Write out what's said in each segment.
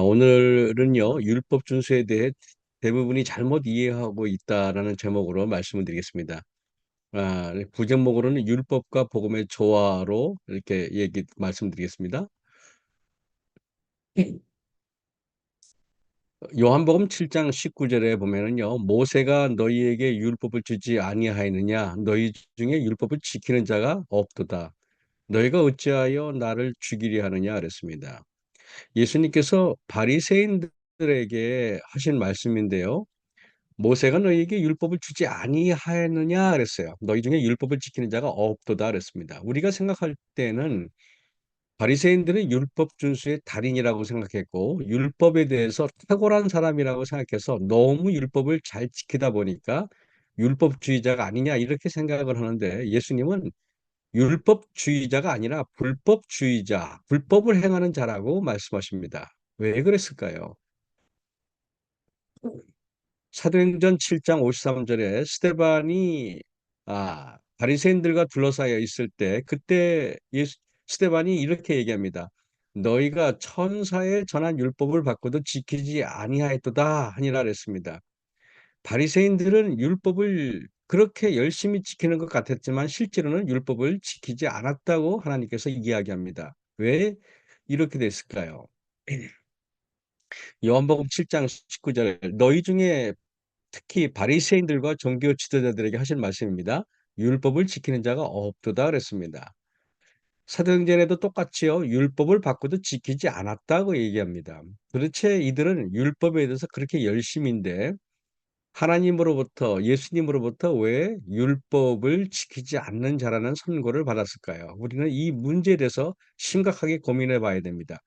오늘은요, 율법 준수에 대해 대부분이 잘못 이해하고 있다라는 제목으로 말씀을 드리겠습니다. 부제목으로는 율법과 복음의 조화로 이렇게 말씀드리겠습니다. 요한복음 7장 19절에 보면은요, 모세가 너희에게 율법을 주지 아니하였느냐? 너희 중에 율법을 지키는 자가 없도다. 너희가 어찌하여 나를 죽이려 하느냐? 그랬습니다. 예수님께서 바리새인들에게 하신 말씀인데요. 모세가 너희에게 율법을 주지 아니하였느냐 그랬어요. 너희 중에 율법을 지키는 자가 없도다 그랬습니다. 우리가 생각할 때는 바리새인들은 율법 준수의 달인이라고 생각했고 율법에 대해서 탁월한 사람이라고 생각해서 너무 율법을 잘 지키다 보니까 율법주의자가 아니냐 이렇게 생각을 하는데 예수님은 율법주의자가 아니라 불법주의자, 불법을 행하는 자라고 말씀하십니다. 왜 그랬을까요? 사도행전 7장 53절에 스데반이 바리새인들과 둘러싸여 있을 때 그때 스데반이 이렇게 얘기합니다. 너희가 천사의 전한 율법을 받고도 지키지 아니하였도다 하니라 그랬습니다. 바리새인들은 율법을 그렇게 열심히 지키는 것 같았지만 실제로는 율법을 지키지 않았다고 하나님께서 이야기합니다. 왜 이렇게 됐을까요? 요한복음 7장 19절 너희 중에 특히 바리새인들과 종교 지도자들에게 하신 말씀입니다. 율법을 지키는 자가 없도다 그랬습니다. 사도행전에도 똑같이요. 율법을 받고도 지키지 않았다고 얘기합니다. 도대체 이들은 율법에 대해서 그렇게 열심인데 하나님으로부터 예수님으로부터 왜 율법을 지키지 않는 자라는 선고를 받았을까요? 우리는 이 문제에 대해서 심각하게 고민해 봐야 됩니다.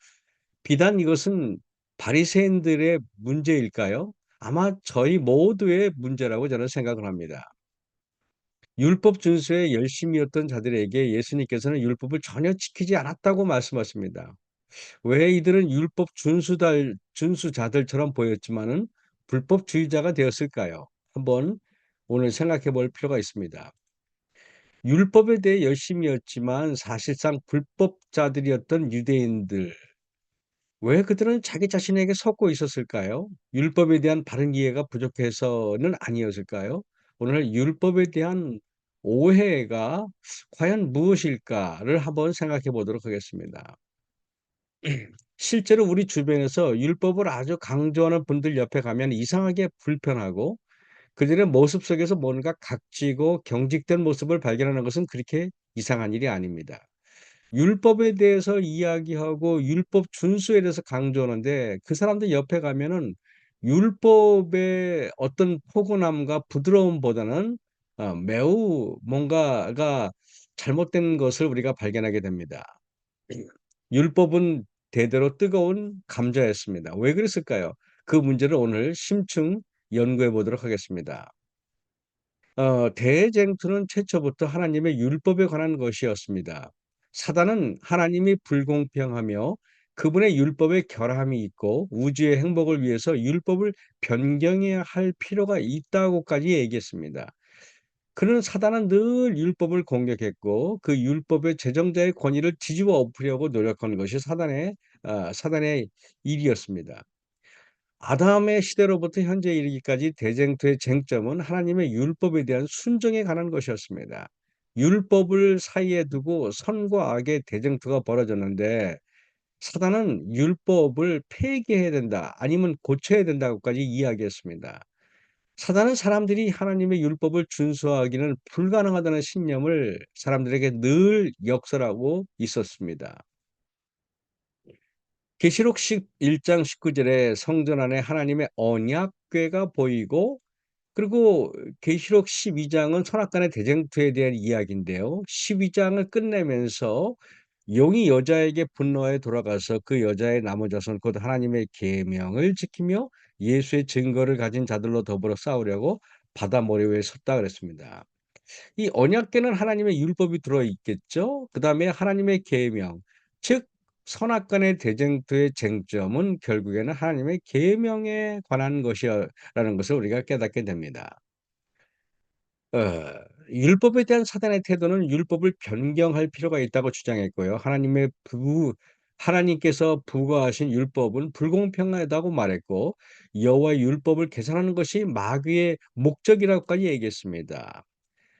비단 이것은 바리새인들의 문제일까요? 아마 저희 모두의 문제라고 저는 생각을 합니다. 율법 준수에 열심이었던 자들에게 예수님께서는 율법을 전혀 지키지 않았다고 말씀하십니다. 왜 이들은 율법 준수자들처럼 보였지만은 불법주의자가 되었을까요? 한번 오늘 생각해 볼 필요가 있습니다. 율법에 대해 열심이었지만 사실상 불법자들이었던 유대인들, 왜 그들은 자기 자신에게 속고 있었을까요? 율법에 대한 바른 이해가 부족해서는 아니었을까요? 오늘 율법에 대한 오해가 과연 무엇일까를 한번 생각해 보도록 하겠습니다. 실제로 우리 주변에서 율법을 아주 강조하는 분들 옆에 가면 이상하게 불편하고 그들의 모습 속에서 뭔가 각지고 경직된 모습을 발견하는 것은 그렇게 이상한 일이 아닙니다. 율법에 대해서 이야기하고 율법 준수에 대해서 강조하는데 그 사람들 옆에 가면은 율법의 어떤 포근함과 부드러움보다는 매우 뭔가가 잘못된 것을 우리가 발견하게 됩니다. 율법은 대대로 뜨거운 감자였습니다. 왜 그랬을까요? 그 문제를 오늘 심층 연구해 보도록 하겠습니다. 대쟁투는 최초부터 하나님의 율법에 관한 것이었습니다. 사단은 하나님이 불공평하며 그분의 율법에 결함이 있고 우주의 행복을 위해서 율법을 변경해야 할 필요가 있다고까지 얘기했습니다. 그는 사단은 늘 율법을 공격했고 그 율법의 제정자의 권위를 뒤집어 엎으려고 노력한 것이 사단의 일이었습니다. 아담의 시대로부터 현재 이르기까지 대쟁투의 쟁점은 하나님의 율법에 대한 순종에 관한 것이었습니다. 율법을 사이에 두고 선과 악의 대쟁투가 벌어졌는데 사단은 율법을 폐기해야 된다 아니면 고쳐야 된다고까지 이야기했습니다. 사단은 사람들이 하나님의 율법을 준수하기는 불가능하다는 신념을 사람들에게 늘 역설하고 있었습니다. 계시록 1장 19절에 성전 안에 하나님의 언약궤가 보이고 그리고 계시록 12장은 선악간의 대쟁투에 대한 이야기인데요. 12장을 끝내면서 용이 여자에게 분노에 돌아가서 그 여자의 남은 자손 곧 하나님의 계명을 지키며 예수의 증거를 가진 자들로 더불어 싸우려고 바다 모래 위에 섰다 그랬습니다. 이 언약궤는 하나님의 율법이 들어 있겠죠. 그다음에 하나님의 계명, 즉 선악간의 대쟁투의 쟁점은 결국에는 하나님의 계명에 관한 것이라는 것을 우리가 깨닫게 됩니다. 어, 율법에 대한 사단의 태도는 율법을 변경할 필요가 있다고 주장했고요. 하나님께서 부과하신 율법은 불공평하다고 말했고 여호와의 율법을 개선하는 것이 마귀의 목적이라고까지 얘기했습니다.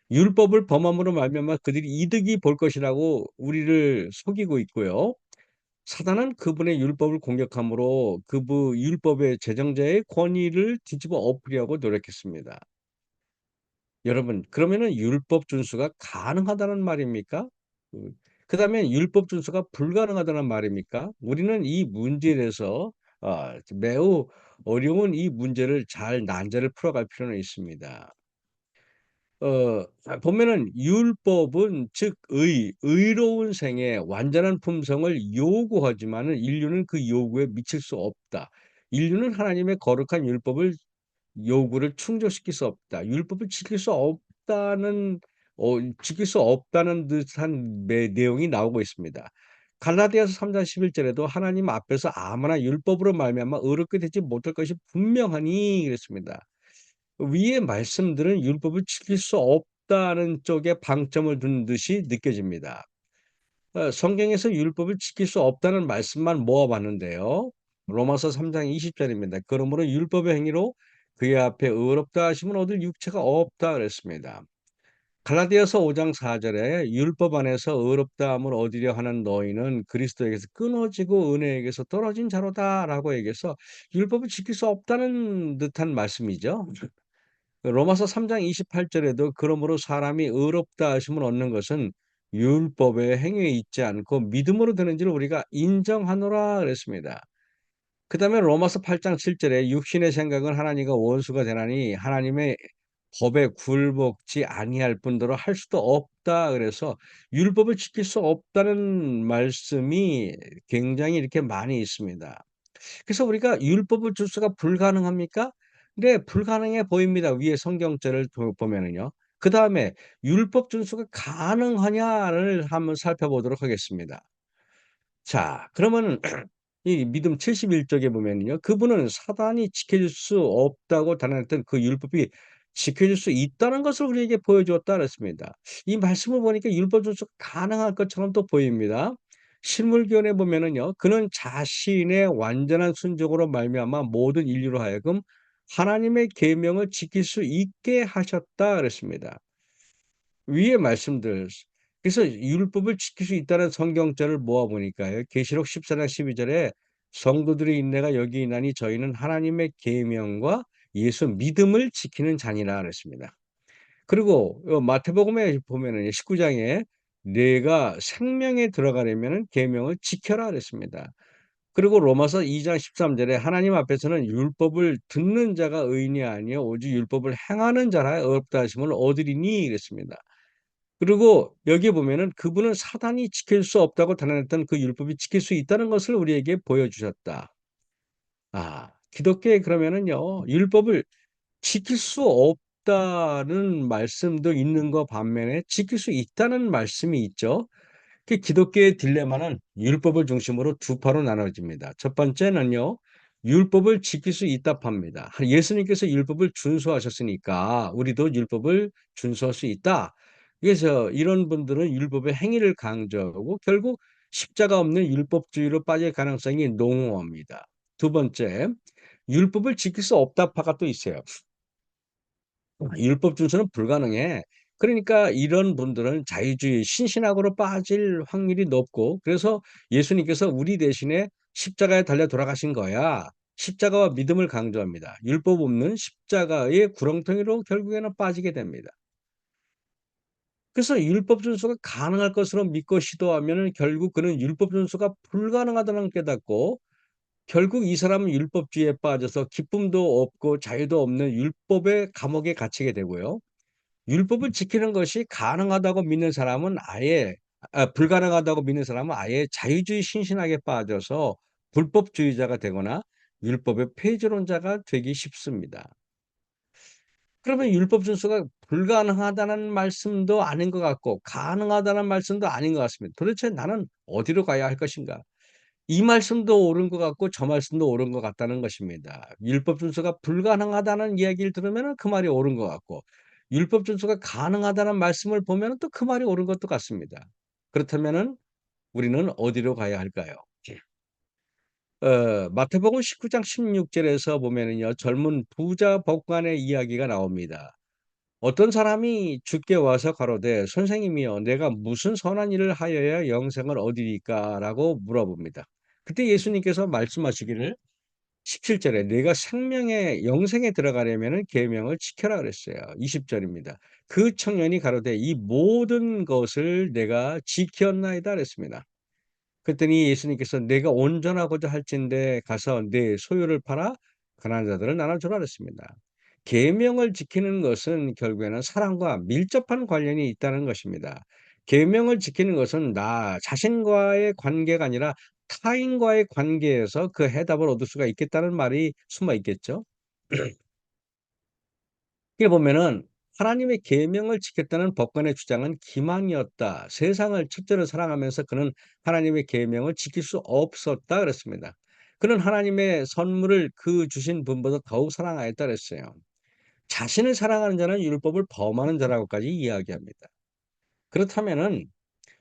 율법을 범함으로 말미암아 그들이 이득이 볼 것이라고 우리를 속이고 있고요. 사단은 그분의 율법을 공격함으로 그분 율법의 제정자의 권위를 뒤집어 엎으려고 노력했습니다. 여러분, 그러면은 율법 준수가 가능하다는 말입니까? 그다음에 율법 준수가 불가능하다는 말입니까? 우리는 이 문제에 대해서 매우 어려운 이 문제를 잘 난제를 풀어갈 필요는 있습니다. 보면은 율법은 즉 의로운 생애 완전한 품성을 요구하지만은 인류는 그 요구에 미칠 수 없다. 인류는 하나님의 거룩한 율법을 요구를 충족시킬 수 없다. 율법을 지킬 수 없다는 듯한 내용이 나오고 있습니다. 갈라디아서 3장 11 절에도 하나님 앞에서 아무나 율법으로 말미암아 의롭게 되지 못할 것이 분명하니 그랬습니다. 위의 말씀들은 율법을 지킬 수 없다는 쪽에 방점을 둔 듯이 느껴집니다. 성경에서 율법을 지킬 수 없다는 말씀만 모아 봤는데요. 로마서 3장 20 절입니다. 그러므로 율법의 행위로 그의 앞에 의롭다 하심은 얻을 육체가 없다 그랬습니다. 갈라디아서 5장 4 절에 율법 안에서 의롭다함을 얻으려 하는 너희는 그리스도에게서 끊어지고 은혜에게서 떨어진 자로다라고 얘기해서 율법을 지킬 수 없다는 듯한 말씀이죠. 로마서 3장 28 절에도 그러므로 사람이 의롭다 하심을 얻는 것은 율법의 행위에 있지 않고 믿음으로 되는지를 우리가 인정하노라 그랬습니다. 그다음에 로마서 8장 7 절에 육신의 생각은 하나님과 원수가 되나니 하나님의 법에 굴복지 아니할 뿐더러 할 수도 없다 그래서 율법을 지킬 수 없다는 말씀이 굉장히 이렇게 많이 있습니다. 그래서 우리가 율법을 준수가 불가능합니까? 네, 불가능해 보입니다. 위에 성경절을 보면은요. 그다음에 율법 준수가 가능하냐를 한번 살펴보도록 하겠습니다. 자, 그러면은 이 믿음 71 쪽에 보면은요. 그분은 사단이 지켜줄 수 없다고 단언했던 그 율법이 지켜줄 수 있다는 것을 우리에게 보여주었다 그랬습니다. 이 말씀을 보니까 율법 준수가 가능할 것처럼 또 보입니다. 실물교훈에 보면은요. 그는 자신의 완전한 순종으로 말미암아 모든 인류로 하여금 하나님의 계명을 지킬 수 있게 하셨다 그랬습니다. 위의 말씀들 그래서 율법을 지킬 수 있다는 성경절을 모아 보니까요. 계시록 14장 12 절에 "성도들의 인내가 여기 있나니 저희는 하나님의 계명과 예수 믿음을 지키는 자니라." 그랬습니다. 그리고 마태복음에 보면은 19 장에 "내가 생명에 들어가려면은 계명을 지켜라." 그랬습니다. 그리고 로마서 2장 13 절에 "하나님 앞에서는 율법을 듣는 자가 의인이 아니요 오직 율법을 행하는 자라 의롭다 하심을 얻으리니." 이랬습니다. 그리고 여기에 보면은 그분은 사단이 지킬 수 없다고 단언했던 그 율법이 지킬 수 있다는 것을 우리에게 보여주셨다. 기독교에 그러면은요 율법을 지킬 수 없다는 말씀도 있는 거 반면에 지킬 수 있다는 말씀이 있죠. 그 기독교의 딜레마는 율법을 중심으로 두 파로 나눠집니다. 첫 번째는요. 율법을 지킬 수 있다 파입니다. 예수님께서 율법을 준수하셨으니까 우리도 율법을 준수할 수 있다. 그래서 이런 분들은 율법의 행위를 강조하고 결국 십자가 없는 율법주의로 빠질 가능성이 농후합니다. 두 번째, 율법을 지킬 수 없다 파가 또 있어요. 율법 준수는 불가능해. 그러니까 이런 분들은 자유주의 신신학으로 빠질 확률이 높고 그래서 예수님께서 우리 대신에 십자가에 달려 돌아가신 거야. 십자가와 믿음을 강조합니다. 율법 없는 십자가의 구렁텅이로 결국에는 빠지게 됩니다. 그래서 율법 준수가 가능할 것으로 믿고 시도하면은 결국 그는 율법 준수가 불가능하다는 걸 깨닫고 결국 이 사람은 율법주의에 빠져서 기쁨도 없고 자유도 없는 율법의 감옥에 갇히게 되고요. 율법을 지키는 것이 가능하다고 믿는 사람은 아예 불가능하다고 믿는 사람은 아예 자유주의 신신학에 빠져서 불법주의자가 되거나 율법의 폐지론자가 되기 쉽습니다. 그러면 율법 준수가 불가능하다는 말씀도 아닌 것 같고 가능하다는 말씀도 아닌 것 같습니다. 도대체 나는 어디로 가야 할 것인가? 이 말씀도 옳은 것 같고 저 말씀도 옳은 것 같다는 것입니다. 율법 준수가 불가능하다는 이야기를 들으면은 그 말이 옳은 것 같고 율법 준수가 가능하다는 말씀을 보면은 또 그 말이 옳은 것도 같습니다. 그렇다면은 우리는 어디로 가야 할까요? 마태복음 19장 16절에서 보면은요, 젊은 부자 법관의 이야기가 나옵니다. 어떤 사람이 주께 와서 가로되 선생님이여 내가 무슨 선한 일을 하여야 영생을 얻으리까라고 물어봅니다. 그때 예수님께서 말씀하시기를 17절에 내가 생명의 영생에 들어가려면은 계명을 지켜라 그랬어요. 20절입니다. 그 청년이 가로되 이 모든 것을 내가 지켰나이다 그랬습니다. 그랬더니 예수님께서 내가 온전하고자 할진대 가서 내 소유를 팔아 가난한 자들을 나눠주라 그랬습니다. 계명을 지키는 것은 결국에는 사랑과 밀접한 관련이 있다는 것입니다. 계명을 지키는 것은 나 자신과의 관계가 아니라 타인과의 관계에서 그 해답을 얻을 수가 있겠다는 말이 숨어 있겠죠. 이게 보면은 하나님의 계명을 지켰다는 법관의 주장은 기만이었다. 세상을 첫째로 사랑하면서 그는 하나님의 계명을 지킬 수 없었다 그랬습니다. 그는 하나님의 선물을 그 주신 분보다 더욱 사랑하였다 그랬어요. 자신을 사랑하는 자는 율법을 범하는 자라고까지 이야기합니다. 그렇다면은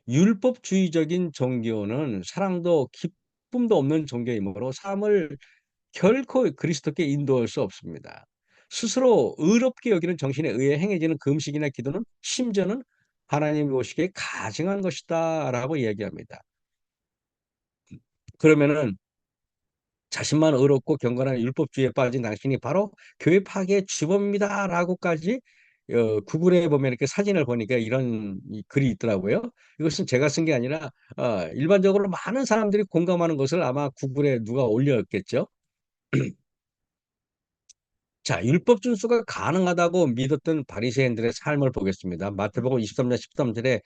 율법주의적인 종교는 사랑도 기쁨도 없는 종교이므로 삶을 결코 그리스도께 인도할 수 없습니다. 스스로 의롭게 여기는 정신에 의해 행해지는 금식이나 기도는 심지어는 하나님이 보시기에 가증한 것이다라고 이야기합니다. 그러면은 자신만 의롭고 경건한 율법주의에 빠진 당신이 바로 교회 파괴의 주범입니다라고까지 구글에 보면 이렇게 사진을 보니까 이런 글이 있더라고요. 이것은 제가 쓴 게 아니라 일반적으로 많은 사람들이 공감하는 것을 아마 구글에 누가 올렸겠죠. 자, 율법 준수가 가능하다고 믿었던 바리새인들의 삶을 보겠습니다. 마태복음 23장 13절에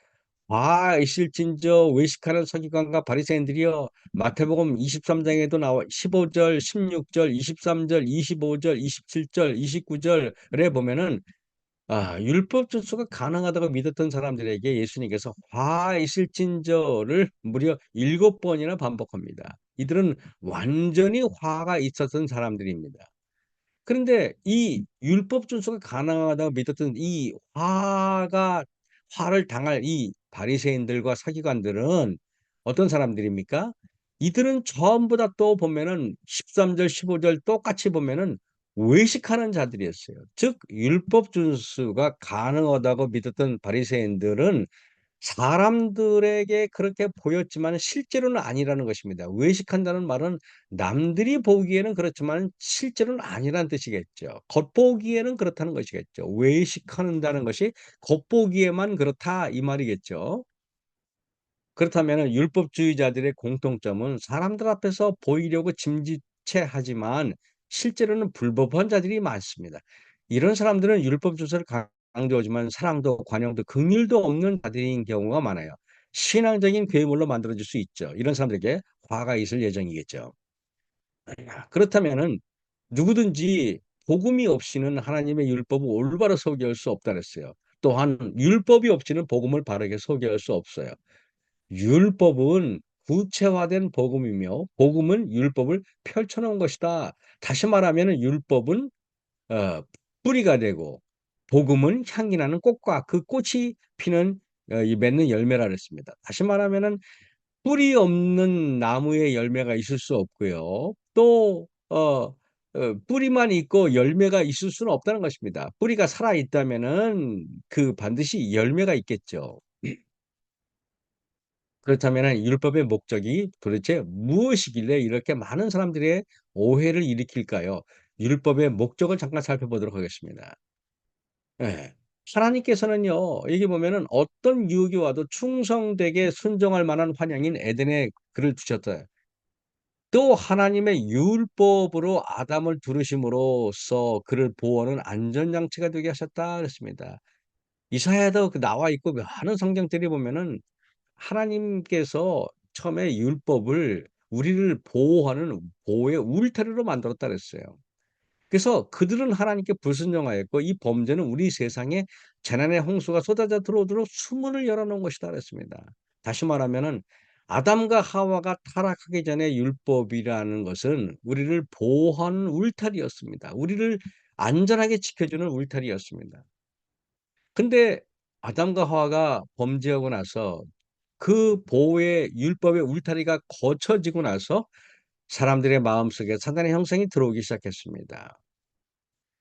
와 이실진저 외식하는 서기관과 바리새인들이여. 마태복음 23장에도 나와 15절, 16절, 23절, 25절, 27절, 29절에 보면은 율법 준수가 가능하다고 믿었던 사람들에게 예수님께서 화 있을진저를 무려 7번이나 반복합니다. 이들은 완전히 화가 있었던 사람들입니다. 그런데 이 율법 준수가 가능하다고 믿었던 이 화를 당할 이 바리새인들과 서기관들은 어떤 사람들입니까? 이들은 전부 다 또 보면은 13절 15절 똑같이 보면은 외식하는 자들이었어요. 즉 율법 준수가 가능하다고 믿었던 바리새인들은 사람들에게 그렇게 보였지만 실제로는 아니라는 것입니다. 외식한다는 말은 남들이 보기에는 그렇지만 실제로는 아니라는 뜻이겠죠. 겉보기에는 그렇다는 것이겠죠. 외식한다는 것이 겉보기에만 그렇다 이 말이겠죠. 그렇다면은 율법주의자들의 공통점은 사람들 앞에서 보이려고 짐짓해하지만 실제로는 불법한 자들이 많습니다. 이런 사람들은 율법 주서를 강조하지만 사랑도 관용도 긍휼도 없는 자들인 경우가 많아요. 신앙적인 괴물로 만들어질 수 있죠. 이런 사람들에게 화가 있을 예정이겠죠. 그렇다면은 누구든지 복음이 없이는 하나님의 율법을 올바로 소개할 수 없다 그랬어요. 또한 율법이 없이는 복음을 바르게 소개할 수 없어요. 율법은 구체화된 복음이며 복음은 율법을 펼쳐 놓은 것이다. 다시 말하면은 율법은 어 뿌리가 되고 복음은 향기 나는 꽃과 그 꽃이 피는 이 맺는 열매라 그랬습니다. 다시 말하면은 뿌리 없는 나무에 열매가 있을 수 없고요. 또 뿌리만 있고 열매가 있을 수는 없다는 것입니다. 뿌리가 살아 있다면은 그 반드시 열매가 있겠죠. 그렇다면은 율법의 목적이 도대체 무엇이길래 이렇게 많은 사람들의 오해를 일으킬까요? 율법의 목적을 잠깐 살펴보도록 하겠습니다. 예. 하나님께서는요, 여기 보면은 어떤 유혹이 와도 충성되게 순종할 만한 환영인 에덴에 그를 두셨다. 또 하나님의 율법으로 아담을 두르심으로써 그를 보호하는 안전장치가 되게 하셨다 그랬습니다. 이사야에도 나와 있고 많은 성경들이 보면은 하나님께서 처음에 율법을 우리를 보호하는 보호의 울타리로 만들었다 그랬어요. 그래서 그들은 하나님께 불순종하였고 이 범죄는 우리 세상에 재난의 홍수가 쏟아져 들어오도록 수문을 열어 놓은 것이다 그랬습니다. 다시 말하면은 아담과 하와가 타락하기 전에 율법이라는 것은 우리를 보호하는 울타리였습니다. 우리를 안전하게 지켜주는 울타리였습니다. 근데 아담과 하와가 범죄하고 나서 그 보호의 율법의 울타리가 거쳐지고 나서 사람들의 마음속에 사단의 형성이 들어오기 시작했습니다.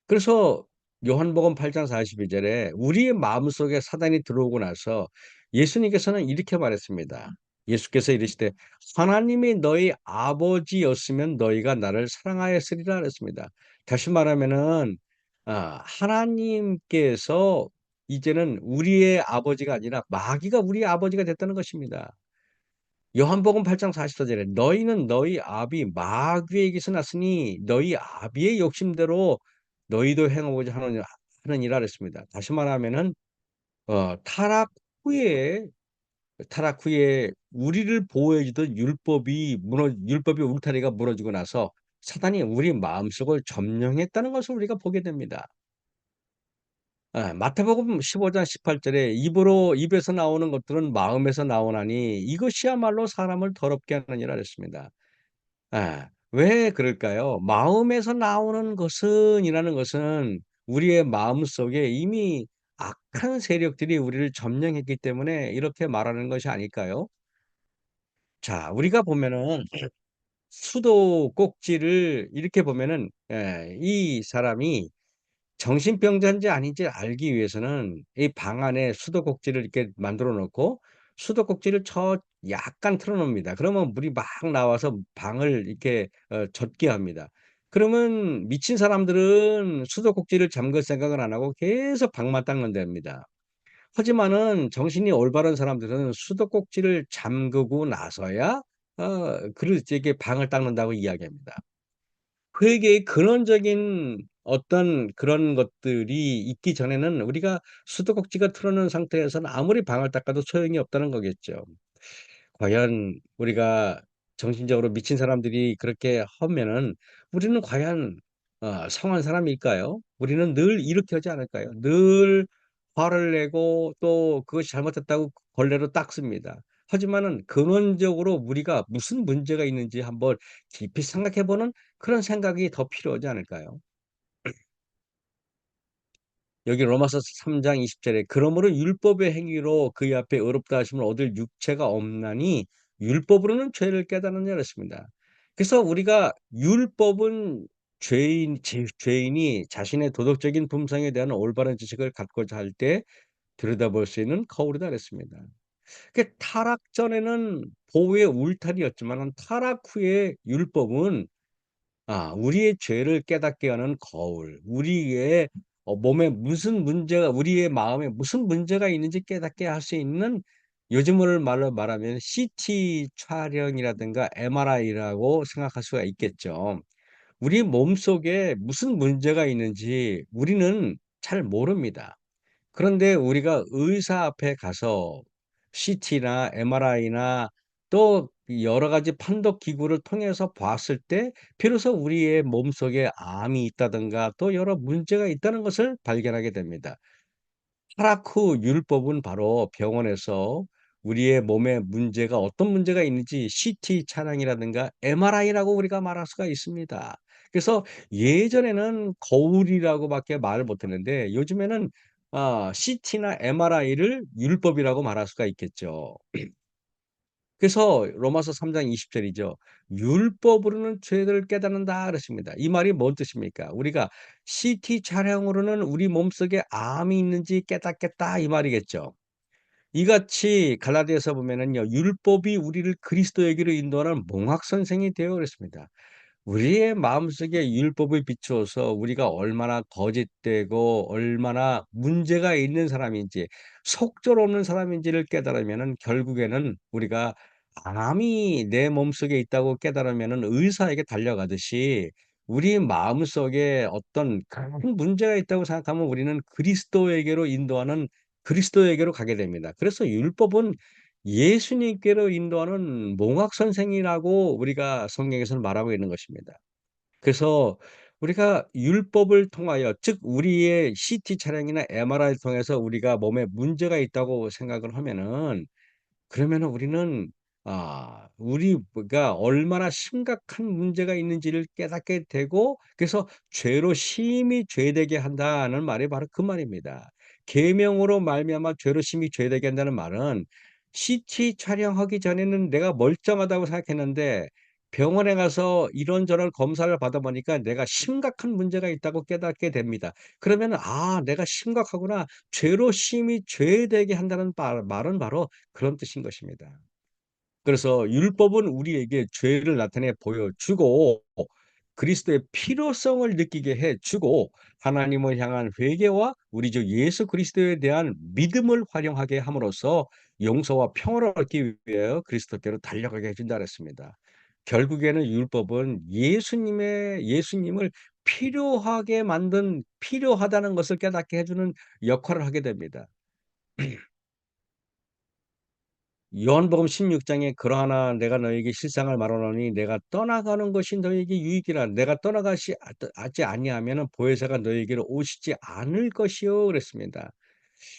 그래서 요한복음 8장 42 절에 우리의 마음속에 사단이 들어오고 나서 예수님께서는 이렇게 말했습니다. 예수께서 이르시되 "하나님이 너희 아버지였으면 너희가 나를 사랑하였으리라." 그랬습니다. 다시 말하면은 하나님께서 이제는 우리의 아버지가 아니라 마귀가 우리의 아버지가 됐다는 것입니다. 요한복음 8장 44 절에 "너희는 너희 아비 마귀에게서 났으니 너희 아비의 욕심대로 너희도 행하고자 하느니라." 그랬습니다. 다시 말하면은 타락 후에 우리를 보호해 주던 율법의 울타리가 무너지고 나서 사단이 우리 마음속을 점령했다는 것을 우리가 보게 됩니다. 마태복음 15장 18 절에 "입에서 나오는 것들은 마음에서 나오나니 이것이야말로 사람을 더럽게 하느니라." 그랬습니다. 왜 그럴까요? 마음에서 나오는 것은 이라는 것은 우리의 마음속에 이미 악한 세력들이 우리를 점령했기 때문에 이렇게 말하는 것이 아닐까요? 자, 우리가 보면은 수도 꼭지를 이렇게 보면은 이 사람이 정신병자인지 아닌지 알기 위해서는 이 방 안에 수도꼭지를 이렇게 만들어 놓고 수도꼭지를 약간 틀어 놓습니다. 그러면 물이 막 나와서 방을 이렇게 젖게 합니다. 그러면 미친 사람들은 수도꼭지를 잠글 생각을 안 하고 계속 방만 닦는답니다. 하지만은 정신이 올바른 사람들은 수도꼭지를 잠그고 나서야 이게 방을 닦는다고 이야기합니다. 그에게 근원적인 어떤 그런 것들이 있기 전에는 우리가 수도꼭지가 틀어 놓은 상태에서는 아무리 방을 닦아도 소용이 없다는 거겠죠. 과연 우리가 정신적으로 미친 사람들이 그렇게 하면은 우리는 과연 성한 사람일까요? 우리는 늘 이렇게 하지 않을까요? 늘 화를 내고 또 그것이 잘못됐다고 걸레로 닦습니다. 하지만은 근원적으로 우리가 무슨 문제가 있는지 한번 깊이 생각해 보는 그런 생각이 더 필요하지 않을까요? 여기 로마서 3장 20 절에 "그러므로 율법의 행위로 그의 앞에 의롭다 하심을 얻을 육체가 없나니 율법으로는 죄를 깨달으냐." 그랬습니다. 그래서 우리가 율법은 죄인이 자신의 도덕적인 품성에 대한 올바른 지식을 갖고자 할 때 들여다볼 수 있는 거울이다 그랬습니다. 타락 전에는 보호의 울타리였지만은 타락 후에 율법은 우리의 죄를 깨닫게 하는 거울. 우리의 몸에 무슨 문제가 우리의 마음에 무슨 문제가 있는지 깨닫게 할 수 있는 요즘을 말로 말하면 CT 촬영이라든가 MRI라고 생각할 수가 있겠죠. 우리 몸속에 무슨 문제가 있는지 우리는 잘 모릅니다. 그런데 우리가 의사 앞에 가서 CT나 MRI나 또 여러 가지 판독 기구를 통해서 봤을 때 비로소 우리의 몸속에 암이 있다든가 또 여러 문제가 있다는 것을 발견하게 됩니다. 타락 후 율법은 바로 병원에서 우리의 몸에 문제가 어떤 문제가 있는지 CT 촬영이라든가 MRI라고 우리가 말할 수가 있습니다. 그래서 예전에는 거울이라고 밖에 말을 못 했는데 요즘에는 CT나 MRI를 율법이라고 말할 수가 있겠죠. 그래서 로마서 3장 20 절이죠. "율법으로는 죄를 깨닫는다." 그랬습니다. 이 말이 뭔 뜻입니까? 우리가 CT 촬영으로는 우리 몸속에 암이 있는지 깨닫겠다 이 말이겠죠. 이같이 갈라디아서 보면은요. 율법이 우리를 그리스도에게로 인도하는 몽학 선생이 되어 그랬습니다. 우리의 마음속에 율법을 비추어서 우리가 얼마나 거짓되고 얼마나 문제가 있는 사람인지 속절없는 사람인지를 깨달으면은 결국에는 우리가 암이 내 몸속에 있다고 깨달으면은 의사에게 달려가듯이 우리 마음속에 어떤 큰 문제가 있다고 생각하면 우리는 그리스도에게로 가게 됩니다. 그래서 율법은 예수님께로 인도하는 몽학 선생이라고 우리가 성경에서는 말하고 있는 것입니다. 그래서 우리가 율법을 통하여 즉 우리의 CT 촬영이나 MRI를 통해서 우리가 몸에 문제가 있다고 생각을 하면은 그러면은 우리는 우리가 얼마나 심각한 문제가 있는지를 깨닫게 되고 그래서 "죄로 심히 죄되게 한다."는 말이 바로 그 말입니다. 계명으로 말미암아 죄로 심히 죄되게 한다는 말은 CT 촬영하기 전에는 내가 멀쩡하다고 생각했는데 병원에 가서 이런저런 검사를 받아 보니까 내가 심각한 문제가 있다고 깨닫게 됩니다. 그러면은 '아 내가 심각하구나. 죄로 심히 죄되게 한다는 말은 바로 그런 뜻인 것입니다. 그래서 율법은 우리에게 죄를 나타내 보여주고 그리스도의 필요성을 느끼게 해 주고 하나님을 향한 회개와 우리 주 예수 그리스도에 대한 믿음을 활용하게 함으로써 용서와 평화를 얻기 위하여 그리스도께로 달려가게 해 준다 그랬습니다. 결국에는 율법은 예수님을 필요하게 만든 필요하다는 것을 깨닫게 해 주는 역할을 하게 됩니다. 요한복음 16 장에 "그러하나 내가 너에게 실상을 말하노니 내가 떠나가는 것이 너에게 유익이라. 내가 떠나가시 지 아니하면은 보혜사가 너에게로 오시지 않을 것이요." 그랬습니다.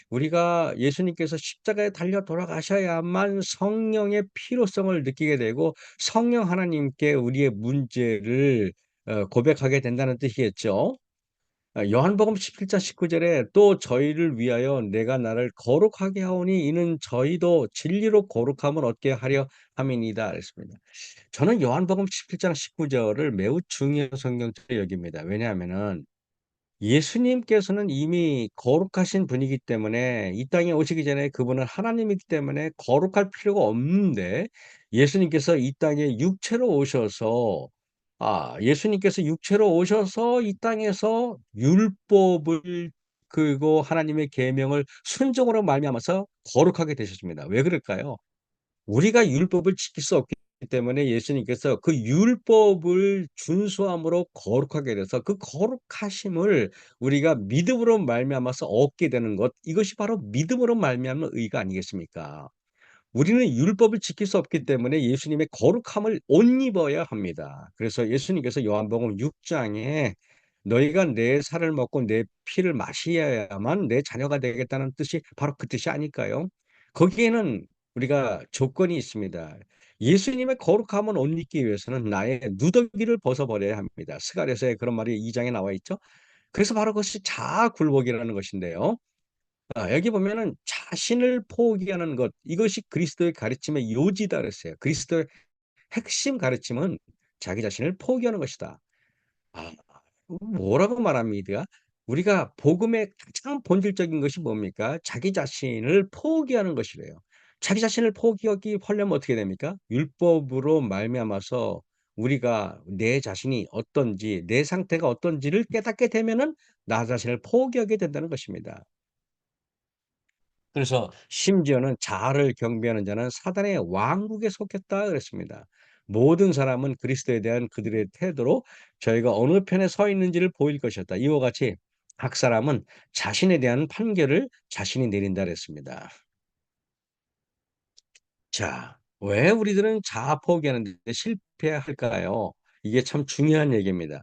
우리가 예수님께서 십자가에 달려 돌아가셔야만 성령의 필요성을 느끼게 되고 성령 하나님께 우리의 문제를 고백하게 된다는 뜻이겠죠. 요한복음 17장 19 절에 "또 저희를 위하여 내가 나를 거룩하게 하오니 이는 저희도 진리로 거룩함을 얻게 하려 함이니이다." 그랬습니다. 저는 요한복음 17장 19 절을 매우 중요한 성경처럼 여깁니다. 왜냐하면은 예수님께서는 이미 거룩하신 분이기 때문에 이 땅에 오시기 전에 그분은 하나님이기 때문에 거룩할 필요가 없는데 예수님께서 이 땅에 육체로 오셔서 예수님께서 육체로 오셔서 이 땅에서 율법을 그리고 하나님의 계명을 순종으로 말미암아서 거룩하게 되셨습니다. 왜 그럴까요? 우리가 율법을 지킬 수 없기 때문에 예수님께서 그 율법을 준수함으로 거룩하게 돼서 그 거룩하심을 우리가 믿음으로 말미암아서 얻게 되는 것, 이것이 바로 믿음으로 말미암는 의가 아니겠습니까? 우리는 율법을 지킬 수 없기 때문에 예수님의 거룩함을 옷 입어야 합니다. 그래서 예수님께서 요한복음 6 장에 "너희가 내 살을 먹고 내 피를 마셔야만 내 자녀가 되겠다."는 뜻이 바로 그 뜻이 아닐까요? 거기에는 우리가 조건이 있습니다. 예수님의 거룩함을 옷 입기 위해서는 나의 누더기를 벗어 버려야 합니다. 스가랴서에 그런 말이 2 장에 나와 있죠. 그래서 바로 그것이 자아굴복이라는 것인데요. 여기 보면은 자신을 포기하는 것, 이것이 그리스도의 가르침의 요지다 그랬어요. 그리스도의 핵심 가르침은 자기 자신을 포기하는 것이다. 아 뭐라고 말합니까? 우리가 복음의 가장 본질적인 것이 뭡니까? 자기 자신을 포기하는 것이래요. 자기 자신을 포기하기 하려면 어떻게 됩니까? 율법으로 말미암아서 우리가 내 자신이 어떤지, 내 상태가 어떤지를 깨닫게 되면은 나 자신을 포기하게 된다는 것입니다. 그래서 심지어는 자아를 경배하는 자는 사단의 왕국에 속했다 그랬습니다. 모든 사람은 그리스도에 대한 그들의 태도로 저희가 어느 편에 서 있는지를 보일 것이었다. 이와 같이 각 사람은 자신에 대한 판결을 자신이 내린다 그랬습니다. 자, 왜 우리들은 자아 포기하는 데 실패할까요? 이게 참 중요한 얘기입니다.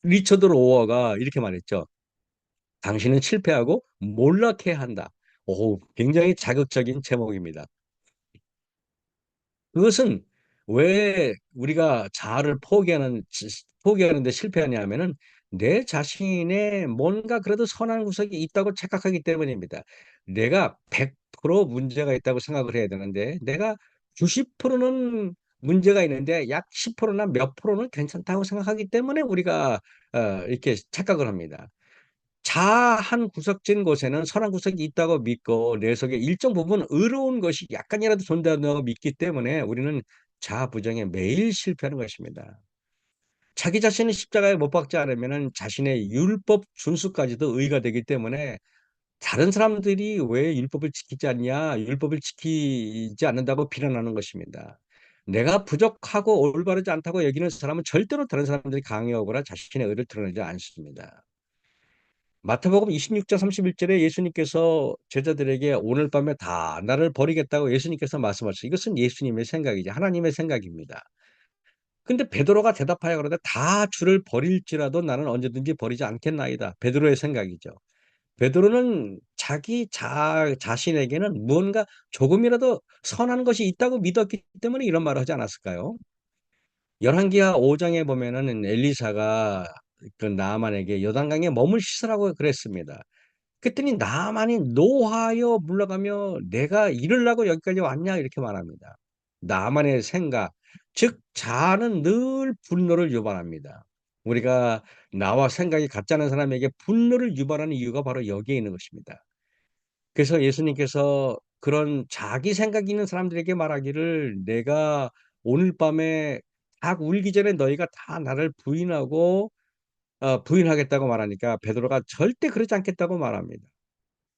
리처드 로어가 이렇게 말했죠. "당신은 실패하고 몰락해야 한다." 굉장히 자극적인 제목입니다. 그것은 왜 우리가 자아를 포기하는 데 실패하냐 하면은 내 자신에 뭔가 그래도 선한 구석이 있다고 착각하기 때문입니다. 내가 100% 문제가 있다고 생각을 해야 되는데 내가 90% 는 문제가 있는데 약 10% 나 몇 프로는 괜찮다고 생각하기 때문에 우리가 이렇게 착각을 합니다. 자아한 구석진 곳에는 선한 구석이 있다고 믿고 내 속에 일정 부분 의로운 것이 약간이라도 존재한다고 믿기 때문에 우리는 자아 부정에 매일 실패하는 것입니다. 자기 자신이 십자가에 못 박지 않으면은 자신의 율법 준수까지도 의가 되기 때문에 다른 사람들이 "왜 율법을 지키지 않냐? 율법을 지키지 않는다고 비난하는 것입니다." 내가 부족하고 올바르지 않다고 여기는 사람은 절대로 다른 사람들이 강요하거나 자신의 의를 드러내지 않습니다. 마태복음 26장 31 절에 예수님께서 제자들에게 "오늘 밤에 다 나를 버리겠다."고 예수님께서 말씀하셨어요. 이것은 예수님의 생각이죠. 하나님의 생각입니다. 근데 베드로가 대답하여 가로되 "다 주를 버릴지라도 나는 언제든지 버리지 않겠나이다." 베드로의 생각이죠. 베드로는 자기 자신에게는 무언가 조금이라도 선한 것이 있다고 믿었기 때문에 이런 말을 하지 않았을까요? 열왕기하 5 장에 보면은 엘리사가 그 나아만에게 요단강에 몸을 씻으라고 그랬습니다. 그랬더니 나만이 노하여 물러가며 "내가 이러려고 여기까지 왔냐?" 이렇게 말합니다. 나만의 생각, 즉 자아는 늘 분노를 유발합니다. 우리가 나와 생각이 같지 않은 사람에게 분노를 유발하는 이유가 바로 여기에 있는 것입니다. 그래서 예수님께서 그런 자기 생각이 있는 사람들에게 말하기를 "내가 오늘 밤에 닭 울기 전에 너희가 다 나를 부인하겠다고 말하니까 베드로가 절대 그러지 않겠다고 말합니다.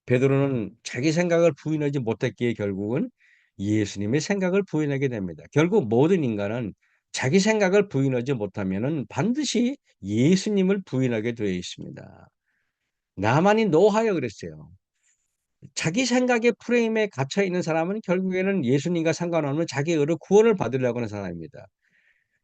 베드로는 자기 생각을 부인하지 못했기에 결국은 예수님의 생각을 부인하게 됩니다. 결국 모든 인간은 자기 생각을 부인하지 못하면은 반드시 예수님을 부인하게 되어 있습니다. 나만이 노하여 그랬어요. 자기 생각의 프레임에 갇혀 있는 사람은 결국에는 예수님과 상관없는 자기 의로 구원을 받으려고 하는 사람입니다.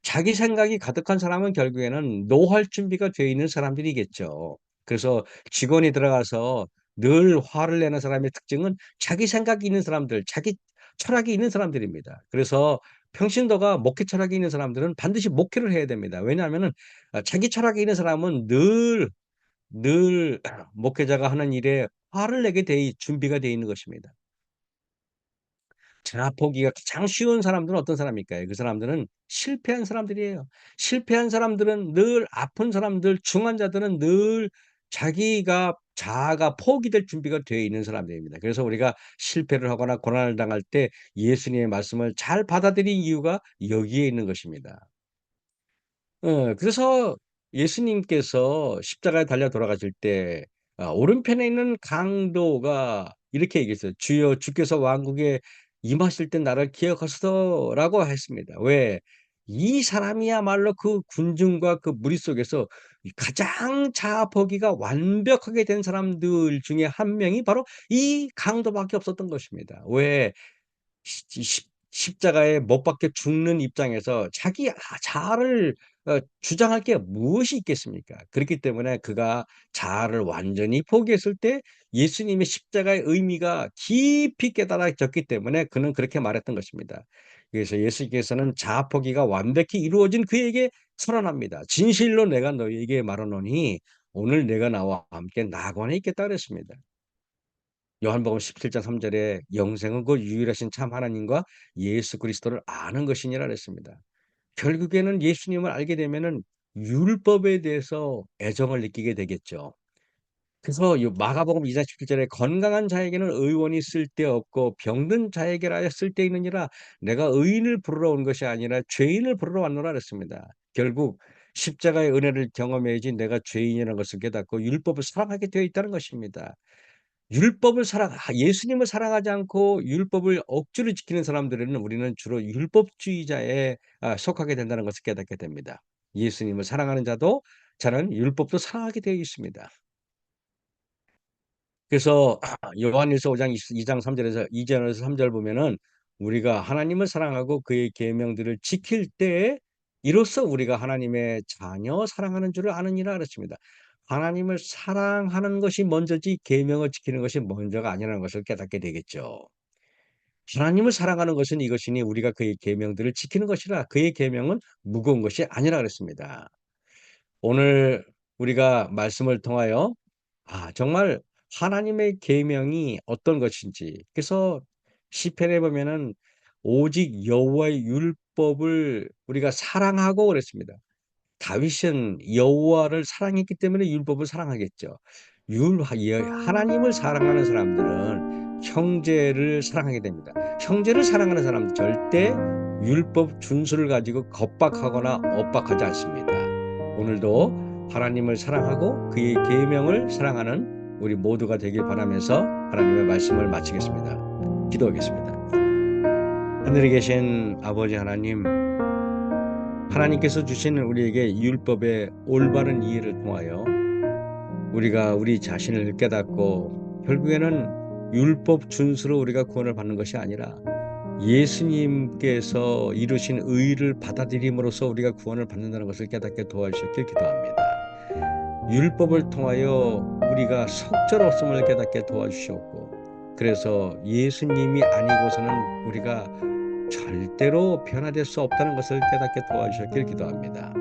자기 생각이 가득한 사람은 결국에는 노할 준비가 되어 있는 사람들이겠죠. 그래서 직원이 들어가서 늘 화를 내는 사람의 특징은 자기 생각이 있는 사람들, 자기 철학이 있는 사람들입니다. 그래서 평신도가 목회 철학이 있는 사람들은 반드시 목회를 해야 됩니다. 왜냐하면은 자기 철학이 있는 사람은 늘 목회자가 하는 일에 화를 내게 돼 준비가 되어 있는 것입니다. 자아포기가 가장 쉬운 사람들은 어떤 사람일까요? 그 사람들은 실패한 사람들이에요. 실패한 사람들은 늘 아픈 사람들, 중환자들은 늘 자아가 포기될 준비가 되어 있는 사람들입니다. 그래서 우리가 실패를 하거나 고난을 당할 때 예수님의 말씀을 잘 받아들인 이유가 여기에 있는 것입니다. 그래서 예수님께서 십자가에 달려 돌아가실 때 오른편에 있는 강도가 이렇게 얘기했어요. "주여 주께서 왕국에 임하실 때 나를 기억하소서라고 했습니다. 왜? 이 사람이야말로 그 군중과 그 무리 속에서 이 가장 자아포기가 완벽하게 된 사람들 중에 한 명이 바로 이 강도밖에 없었던 것입니다. 왜? 십자가에 못 박혀 죽는 입장에서 자기 자아를 주장할 게 무엇이 있겠습니까? 그렇기 때문에 그가 자아를 완전히 포기했을 때 예수님의 십자가의 의미가 깊이 깨달아졌기 때문에 그는 그렇게 말했던 것입니다. 그래서 예수께서는 자아 포기가 완벽히 이루어진 그에게 선언합니다. "진실로 내가 너희에게 말하노니 오늘 내가 나와 함께 낙원에 있겠다." 그랬습니다. 요한복음 17장 3 절에 "영생은 곧 유일하신 참 하나님과 예수 그리스도를 아는 것이니라." 그랬습니다. 결국에는 예수님을 알게 되면은 율법에 대해서 애정을 느끼게 되겠죠. 그래서 요 마가복음 2장 17 절에 "건강한 자에게는 의원이 쓸데없고 병든 자에게라야 쓸데있느니라. 내가 의인을 부르러 온 것이 아니라 죄인을 부르러 왔노라." 그랬습니다. 결국 십자가의 은혜를 경험해야지 내가 죄인이라는 것을 깨닫고 율법을 사랑하게 되어 있다는 것입니다. 예수님을 사랑하지 않고 율법을 억지로 지키는 사람들에는 우리는 주로 율법주의자에 속하게 된다는 것을 깨닫게 됩니다. 예수님을 사랑하는 자는 율법도 사랑하게 되어 있습니다. 그래서 요한일서 5장 2장 3 절에서 2 절에서 3절 보면은 우리가 하나님을 사랑하고 그의 계명들을 지킬 때에 이로써 우리가 하나님의 자녀 사랑하는 줄을 아느니라 그랬습니다. 하나님을 사랑하는 것이 먼저지 계명을 지키는 것이 먼저가 아니라는 것을 깨닫게 되겠죠. 하나님을 사랑하는 것은 이것이니 우리가 그의 계명들을 지키는 것이라 그의 계명은 무거운 것이 아니라 그랬습니다. 오늘 우리가 말씀을 통하여 정말 하나님의 계명이 어떤 것인지 그래서 시편에 보면은 오직 여호와의 율법을 우리가 사랑하고 그랬습니다. 다윗은 여호와를 사랑했기 때문에 율법을 사랑하겠죠. 하나님을 사랑하는 사람들은 형제를 사랑하게 됩니다. 형제를 사랑하는 사람은 절대 율법 준수를 가지고 겁박하거나 엇박하지 않습니다. 오늘도 하나님을 사랑하고 그의 계명을 사랑하는 우리 모두가 되길 바라면서 하나님의 말씀을 마치겠습니다. 기도하겠습니다. 하늘에 계신 아버지 하나님, 하나님께서 주신 우리에게 율법의 올바른 이해를 통하여 우리가 우리 자신을 깨닫고 결국에는 율법 준수로 우리가 구원을 받는 것이 아니라 예수님께서 이루신 의를 받아들임으로써 우리가 구원을 받는다는 것을 깨닫게 도와주셨길 기도합니다. 율법을 통하여 우리가 속절없음을 깨닫게 도와주셨고 그래서 예수님이 아니고서는 우리가 절대로 변화될 수 없다는 것을 깨닫게 도와주셨길 기도합니다.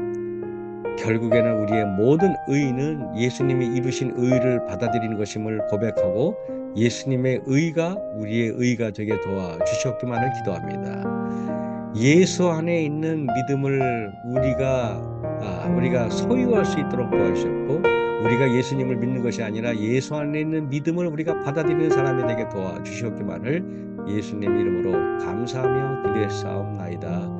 결국에는 우리의 모든 의는 예수님이 이루신 의를 받아들이는 것임을 고백하고 예수님의 의가 우리의 의가 되게 도와주셨기만을 기도합니다. 예수 안에 있는 믿음을 우리가 소유할 수 있도록 도와주셨고, 우리가 예수님을 믿는 것이 아니라 예수 안에 있는 믿음을 우리가 받아들이는 사람이 되게 도와주셨기만을 예수님 이름으로 감사하며 기도했사옵나이다.